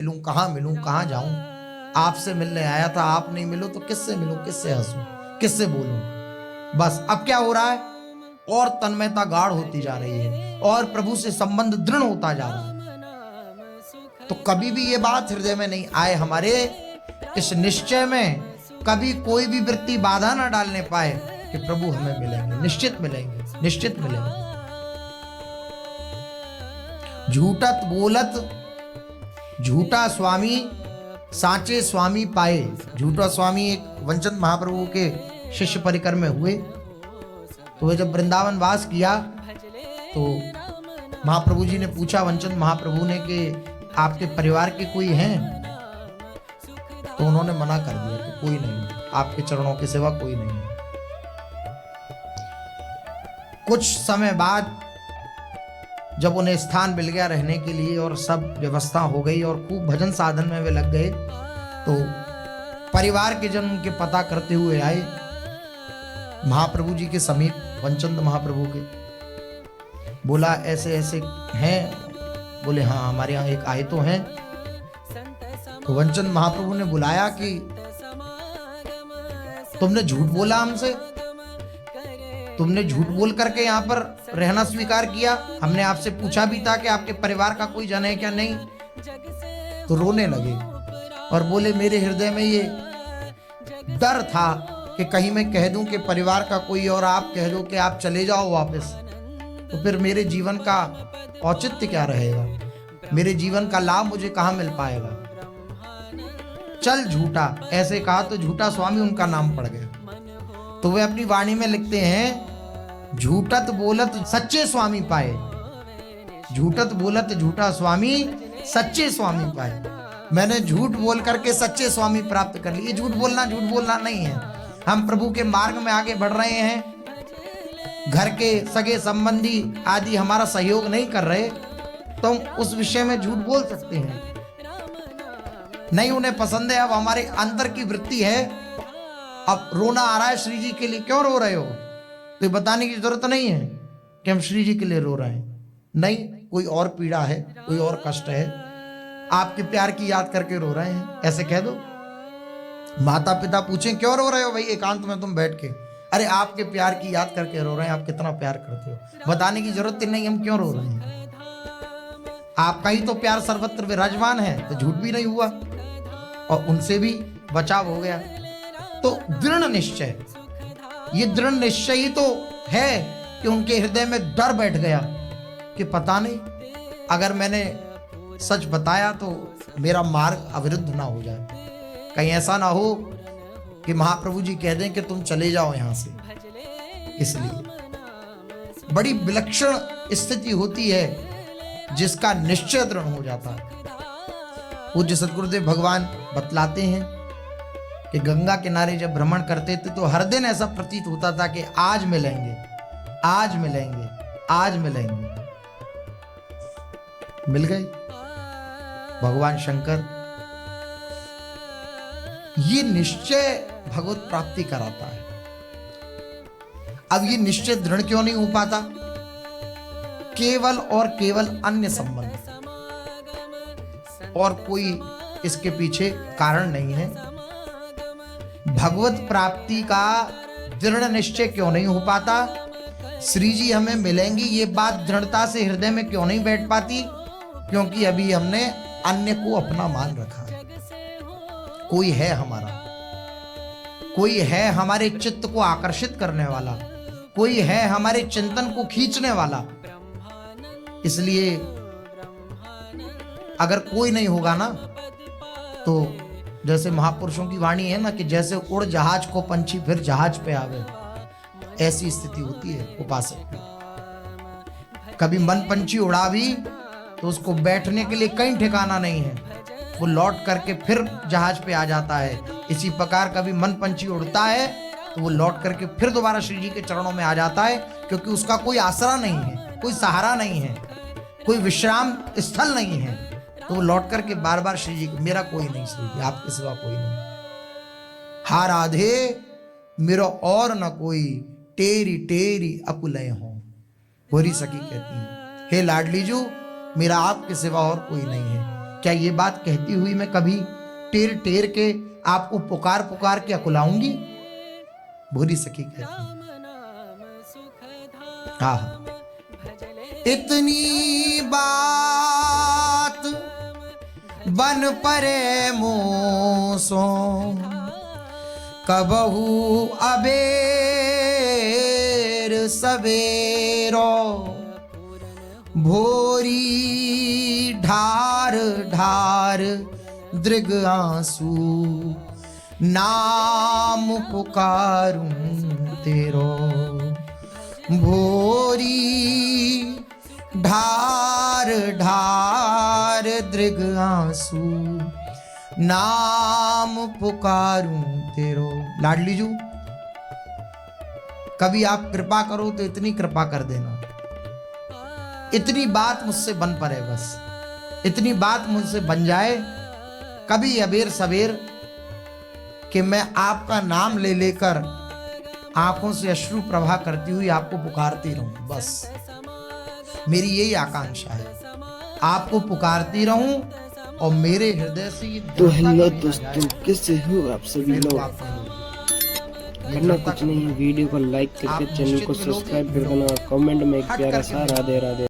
मिलूं, कहाँ मिलूं, कहाँ जाऊं? आपसे मिलने आया था, आप नहीं मिलो तो किससे मिलूं, किससे हंसूं, किससे बोलूं? बस अब क्या हो रहा है, और तन्मयता गाढ़ होती जा रही है और प्रभु से संबंध दृढ़ होता जा रहा है। तो कभी भी ये बात हृदय में नहीं आए, हमारे इस निश्चय में कभी कोई भी वृत्ति बाधा ना डालने पाए कि प्रभु हमें मिलेंगे, निश्चित मिलेंगे, निश्चित मिलेंगे। झूठत बोलत झूठा स्वामी सांचे स्वामी पाए। झूठा स्वामी एक वंचन महाप्रभु के शिष्य परिकर में हुए। तो वे जब वृंदावन वास किया तो महाप्रभु जी ने पूछा वंचन महाप्रभु ने कि आपके परिवार के कोई हैं? तो उन्होंने मना कर दिया कि कोई नहीं, आपके चरणों के सिवा कोई नहीं है। कुछ समय बाद जब उन्हें स्थान मिल गया रहने के लिए और सब व्यवस्था हो गई और खूब भजन साधन में वे लग गए, तो परिवार के जन उनके पता करते हुए आए महाप्रभु जी के समीप, वंचंद महाप्रभु के। बोला ऐसे ऐसे हैं? बोले हाँ, हमारे यहाँ एक आए तो हैं। तो वंचन महाप्रभु ने बुलाया कि तुमने झूठ बोला हमसे, तुमने झूठ बोल करके यहाँ पर रहना स्वीकार किया। हमने आपसे पूछा भी था कि आपके परिवार का कोई जन है क्या? नहीं। तो रोने लगे और बोले मेरे हृदय में ये डर था कि कहीं मैं कह दूं कि परिवार का कोई और आप कह दो कि आप चले जाओ वापस, तो फिर मेरे जीवन का औचित्य क्या रहेगा, मेरे जीवन का लाभ मुझे कहाँ मिल पाएगा। चल झूठा, ऐसे कहा तो झूठा स्वामी उनका नाम पड़ गया। तो वे अपनी वाणी में लिखते हैं झूठत बोलत सच्चे स्वामी पाए। झूठत बोलत झूठा स्वामी सच्चे स्वामी पाए। मैंने झूठ बोल करके सच्चे स्वामी प्राप्त कर लिए। झूठ बोलना नहीं है। हम प्रभु के मार्ग में आगे बढ़ रहे हैं, घर के सगे संबंधी आदि हमारा सहयोग नहीं कर रहे, तो हम उस विषय में झूठ बोल सकते हैं। नहीं उन्हें पसंद है, अब हमारे अंदर की वृत्ति है, अब रोना आ रहा है श्री जी के लिए, क्यों रो रहे हो? तो बताने की जरूरत नहीं है कि हम श्री जी के लिए रो रहे हैं। नहीं, कोई और पीड़ा है, कोई और कष्ट है, आपके प्यार की याद करके रो रहे हैं, ऐसे कह दो। माता पिता पूछें क्यों रो रहे हो भाई एकांत में तुम बैठ के? अरे आपके प्यार की याद करके रो रहे हैं, आप कितना प्यार करते हो। बताने की जरूरत नहीं हम क्यों रो रहे हैं। आपका ही तो प्यार सर्वत्र विराजमान है, तो झूठ भी नहीं हुआ और उनसे भी बचाव हो गया। तो दृढ़ निश्चय, ये दृढ़ निश्चय ही तो है कि उनके हृदय में डर बैठ गया कि पता नहीं अगर मैंने सच बताया तो मेरा मार्ग अविरुद्ध ना हो जाए, कहीं ऐसा ना हो कि महाप्रभु जी कह दें कि तुम चले जाओ यहां से। इसलिए बड़ी विलक्षण स्थिति होती है जिसका निश्चय दृढ़ हो जाता है। पूज्य सद्गुरुदेव भगवान बतलाते हैं कि गंगा किनारे जब भ्रमण करते थे तो हर दिन ऐसा प्रतीत होता था कि आज मिलेंगे, आज मिलेंगे, आज मिलेंगे। मिल गए भगवान शंकर। ये निश्चय भगवत प्राप्ति कराता है। अब ये निश्चय दृढ़ क्यों नहीं हो पाता? केवल और केवल अन्य संबंध, और कोई इसके पीछे कारण नहीं है। भगवत प्राप्ति का दृढ़ निश्चय क्यों नहीं हो पाता? श्री जी हमें मिलेंगी ये बात दृढ़ता से हृदय में क्यों नहीं बैठ पाती? क्योंकि अभी हमने अन्य को अपना मान रखा है। कोई है हमारा, कोई है हमारे चित्त को आकर्षित करने वाला, कोई है हमारे चिंतन को खींचने वाला। इसलिए अगर कोई नहीं होगा ना, तो जैसे महापुरुषों की वाणी है ना कि जैसे उड़ जहाज को पंछी फिर जहाज पे आवे, ऐसी स्थिति होती है उपासक की। कभी मन पंछी उड़ा भी तो उसको बैठने के लिए कहीं ठिकाना नहीं है, वो लौट करके फिर जहाज पे आ जाता है। इसी प्रकार कभी मन पंछी उड़ता है तो वो लौट करके फिर दोबारा श्री जी के चरणों में आ जाता है, क्योंकि उसका कोई आसरा नहीं है, कोई सहारा नहीं है, कोई विश्राम स्थल नहीं है। तो वो लौट करके बार बार श्री जी, मेरा कोई नहीं श्री जी, आपके सिवा कोई नहीं। हा राधे मेरा और न कोई, टेरी टेरी अकुलय हो। गोरी सखी कहती है हे लाडली जू, मेरा आपके सिवा और कोई नहीं है। क्या ये बात कहती हुई मैं कभी टेर टेर के आपको पुकार पुकार के अकुलाऊंगी? भूरी सखी कहती हाँ, इतनी बात बन परे मोसो कबहू अबेर सवेरो भोरी ढार ढार दृग आंसू नाम पुकारूं तेरो भोरी ढार ढार दृग आंसू नाम पुकारूं तेरो। लाडली जू कभी आप कृपा करो तो इतनी कृपा कर देना, इतनी बात मुझसे बन पड़े, बस इतनी बात मुझसे बन जाए कभी अबेर सवेर कि मैं आपका नाम ले लेकर आंखों से अश्रु प्रवाह करती हुई आपको पुकारती रहूं। बस मेरी यही आकांक्षा है, आपको पुकारती रहूं और मेरे हृदय से ये तो हेलो दोस्तों, कैसे हो आप सभी लोग? करना कुछ नहीं, वीडियो को लाइक करके चैनल को सब्सक्राइब कर देना और कमेंट में एक प्यारा सा राधे राधे।